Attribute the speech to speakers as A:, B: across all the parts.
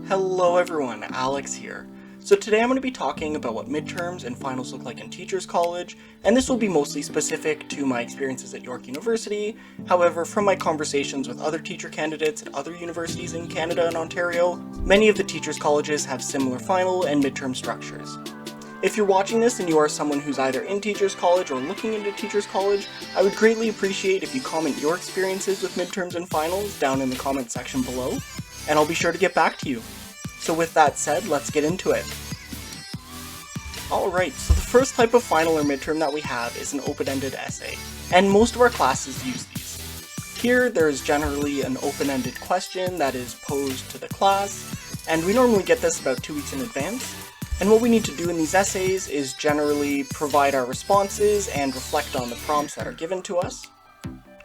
A: Hello everyone, Alex here. So today I'm going to be talking about what midterms and finals look like in Teachers College, and this will be mostly specific to my experiences at York University. However, from my conversations with other teacher candidates at other universities in Canada and Ontario, many of the teachers' colleges have similar final and midterm structures. If you're watching this and you are someone who's either in Teachers College or looking into Teachers College, I would greatly appreciate if you comment your experiences with midterms and finals down in the comment section below, and I'll be sure to get back to you. So with that said, let's get into it. Alright, so the first type of final or midterm that we have is an open-ended essay, and most of our classes use these. Here, there is generally an open-ended question that is posed to the class, and we normally get this about 2 weeks in advance. And what we need to do in these essays is generally provide our responses and reflect on the prompts that are given to us.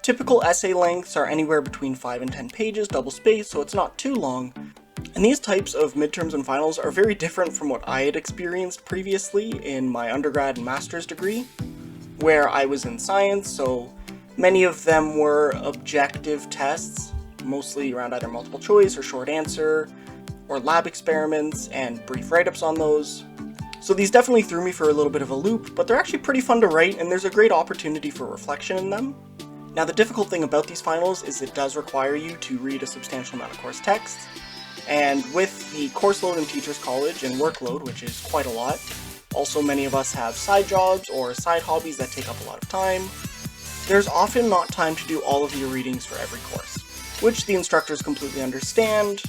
A: Typical essay lengths are anywhere between 5 and 10 pages, double-spaced, so it's not too long. And these types of midterms and finals are very different from what I had experienced previously in my undergrad and master's degree, where I was in science, so many of them were objective tests, mostly around either multiple choice or short answer, or lab experiments and brief write-ups on those. So these definitely threw me for a little bit of a loop, but they're actually pretty fun to write and there's a great opportunity for reflection in them. Now the difficult thing about these finals is it does require you to read a substantial amount of course text, and with the course load in Teachers College and workload, which is quite a lot, also many of us have side jobs or side hobbies that take up a lot of time, there's often not time to do all of your readings for every course, which the instructors completely understand,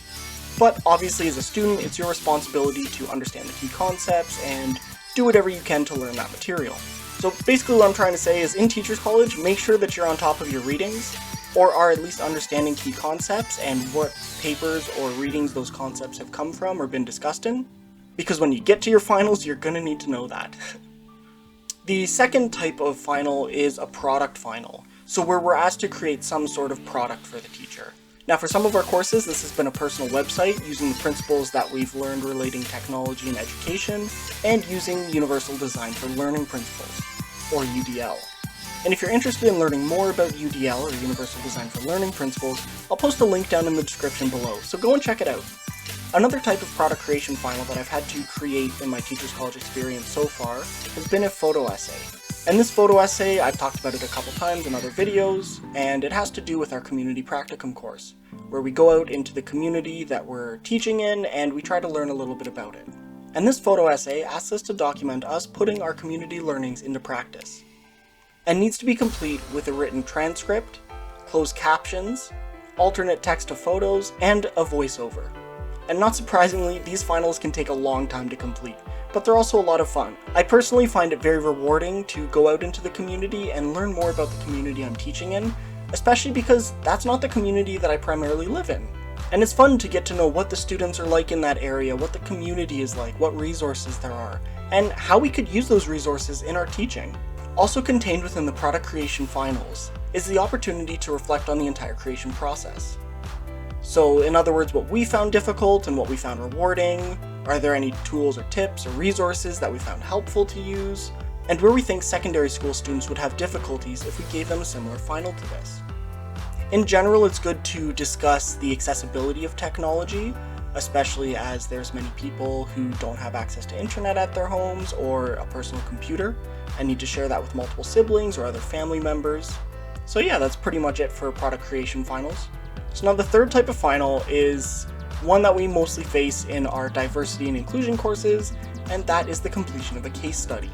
A: but obviously as a student it's your responsibility to understand the key concepts and do whatever you can to learn that material. So basically what I'm trying to say is in Teachers College, make sure that you're on top of your readings, or are at least understanding key concepts and what papers or readings those concepts have come from or been discussed in, because when you get to your finals, you're going to need to know that. The second type of final is a product final, so where we're asked to create some sort of product for the teacher. Now for some of our courses, this has been a personal website using the principles that we've learned relating technology and education, and using Universal Design for Learning Principles, or UDL. And if you're interested in learning more about UDL, or Universal Design for Learning Principles, I'll post a link down in the description below, so go and check it out. Another type of product creation final that I've had to create in my Teachers College experience so far has been a photo essay. And this photo essay, I've talked about it a couple times in other videos, and it has to do with our community practicum course, where we go out into the community that we're teaching in and we try to learn a little bit about it. And this photo essay asks us to document us putting our community learnings into practice, and needs to be complete with a written transcript, closed captions, alternate text to photos, and a voiceover. And not surprisingly, these finals can take a long time to complete, but they're also a lot of fun. I personally find it very rewarding to go out into the community and learn more about the community I'm teaching in, especially because that's not the community that I primarily live in. And it's fun to get to know what the students are like in that area, what the community is like, what resources there are, and how we could use those resources in our teaching. Also contained within the product creation finals is the opportunity to reflect on the entire creation process. So in other words, what we found difficult and what we found rewarding, are there any tools or tips or resources that we found helpful to use, and where we think secondary school students would have difficulties if we gave them a similar final to this. In general, it's good to discuss the accessibility of technology, especially as there's many people who don't have access to internet at their homes or a personal computer, and need to share that with multiple siblings or other family members. So yeah, that's pretty much it for product creation finals. So now the third type of final is one that we mostly face in our diversity and inclusion courses, and that is the completion of a case study.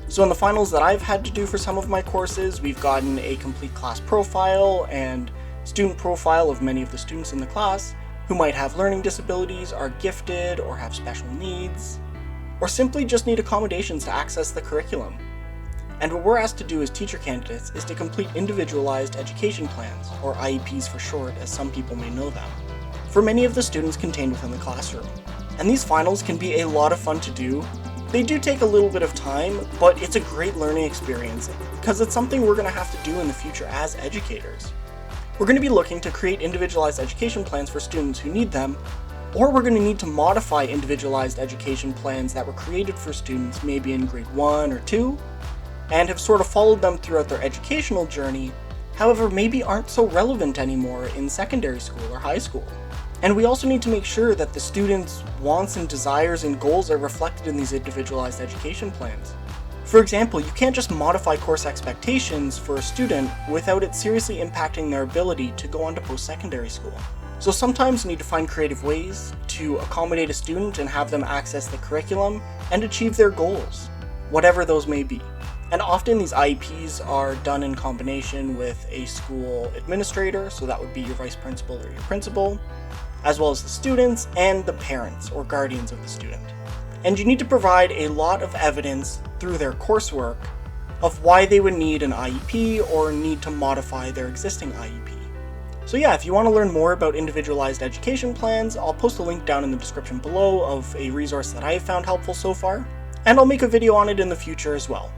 A: So in the finals that I've had to do for some of my courses, we've gotten a complete class profile and student profile of many of the students in the class who might have learning disabilities, are gifted, or have special needs, or simply just need accommodations to access the curriculum. And what we're asked to do as teacher candidates is to complete individualized education plans, or IEPs for short, as some people may know them, for many of the students contained within the classroom. And these finals can be a lot of fun to do. They do take a little bit of time, but it's a great learning experience because it's something we're going to have to do in the future as educators. We're going to be looking to create individualized education plans for students who need them, or we're going to need to modify individualized education plans that were created for students maybe in grade 1 or 2, and have sort of followed them throughout their educational journey, however maybe aren't so relevant anymore in secondary school or high school. And we also need to make sure that the students' wants and desires and goals are reflected in these individualized education plans. For example, you can't just modify course expectations for a student without it seriously impacting their ability to go on to post-secondary school. So sometimes you need to find creative ways to accommodate a student and have them access the curriculum and achieve their goals, whatever those may be. And often these IEPs are done in combination with a school administrator, so that would be your vice principal or your principal, as well as the students and the parents or guardians of the student. And you need to provide a lot of evidence through their coursework of why they would need an IEP or need to modify their existing IEP. So yeah, if you want to learn more about individualized education plans, I'll post a link down in the description below of a resource that I have found helpful so far, and I'll make a video on it in the future as well,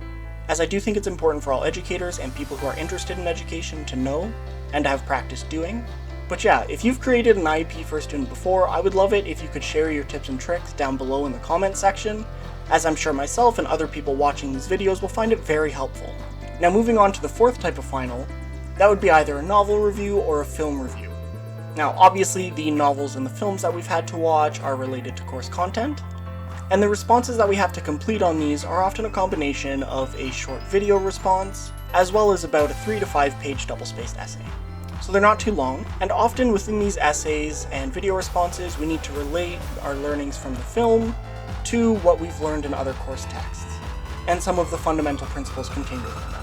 A: as I do think it's important for all educators and people who are interested in education to know and to have practice doing. But yeah, if you've created an IEP for a student before, I would love it if you could share your tips and tricks down below in the comment section, as I'm sure myself and other people watching these videos will find it very helpful. Now moving on to the fourth type of final, that would be either a novel review or a film review. Now obviously the novels and the films that we've had to watch are related to course content, and the responses that we have to complete on these are often a combination of a short video response, as well as about a 3 to 5 page double-spaced essay. So they're not too long, and often within these essays and video responses we need to relate our learnings from the film to what we've learned in other course texts, and some of the fundamental principles contained within them.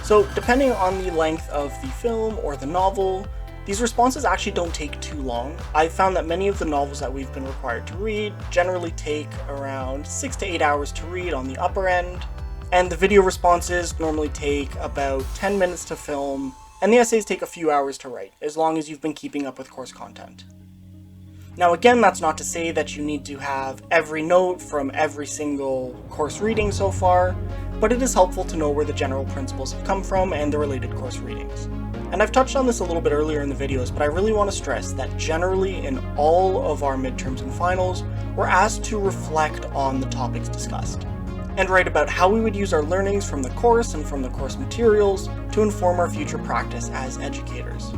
A: So depending on the length of the film or the novel, these responses actually don't take too long. I've found that many of the novels that we've been required to read generally take around 6 to 8 hours to read on the upper end, and the video responses normally take about 10 minutes to film, and the essays take a few hours to write, as long as you've been keeping up with course content. Now again, that's not to say that you need to have every note from every single course reading so far, but it is helpful to know where the general principles have come from and the related course readings. And I've touched on this a little bit earlier in the videos, but I really want to stress that generally in all of our midterms and finals, we're asked to reflect on the topics discussed, and write about how we would use our learnings from the course and from the course materials to inform our future practice as educators.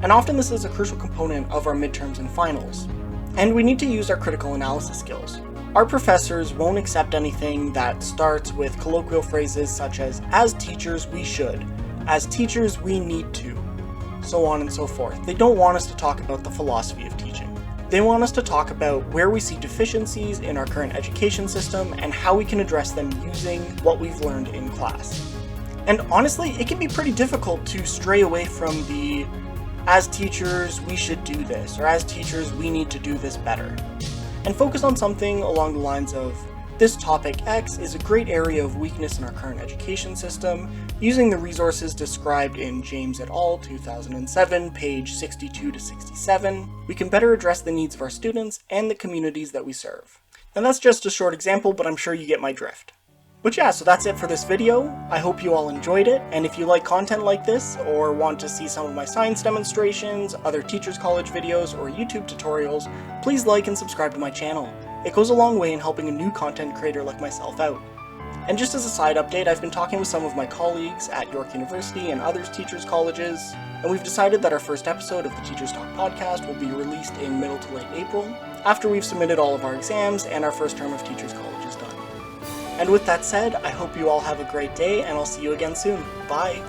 A: And often this is a crucial component of our midterms and finals, and we need to use our critical analysis skills. Our professors won't accept anything that starts with colloquial phrases such as teachers we should, as teachers we need to, so on and so forth. They don't want us to talk about the philosophy of teaching. They want us to talk about where we see deficiencies in our current education system and how we can address them using what we've learned in class. And honestly, it can be pretty difficult to stray away from the as teachers we should do this, or as teachers we need to do this better, and focus on something along the lines of, this topic X is a great area of weakness in our current education system. Using the resources described in James et al. 2007, page 62 to 67, we can better address the needs of our students and the communities that we serve. And that's just a short example, but I'm sure you get my drift. But yeah, so that's it for this video. I hope you all enjoyed it, and if you like content like this, or want to see some of my science demonstrations, other Teachers College videos, or YouTube tutorials, please like and subscribe to my channel. It goes a long way in helping a new content creator like myself out. And just as a side update, I've been talking with some of my colleagues at York University and other teachers' colleges, and we've decided that our first episode of the Teachers Talk podcast will be released in middle to late April, after we've submitted all of our exams and our first term of Teachers College is done. And with that said, I hope you all have a great day, and I'll see you again soon. Bye!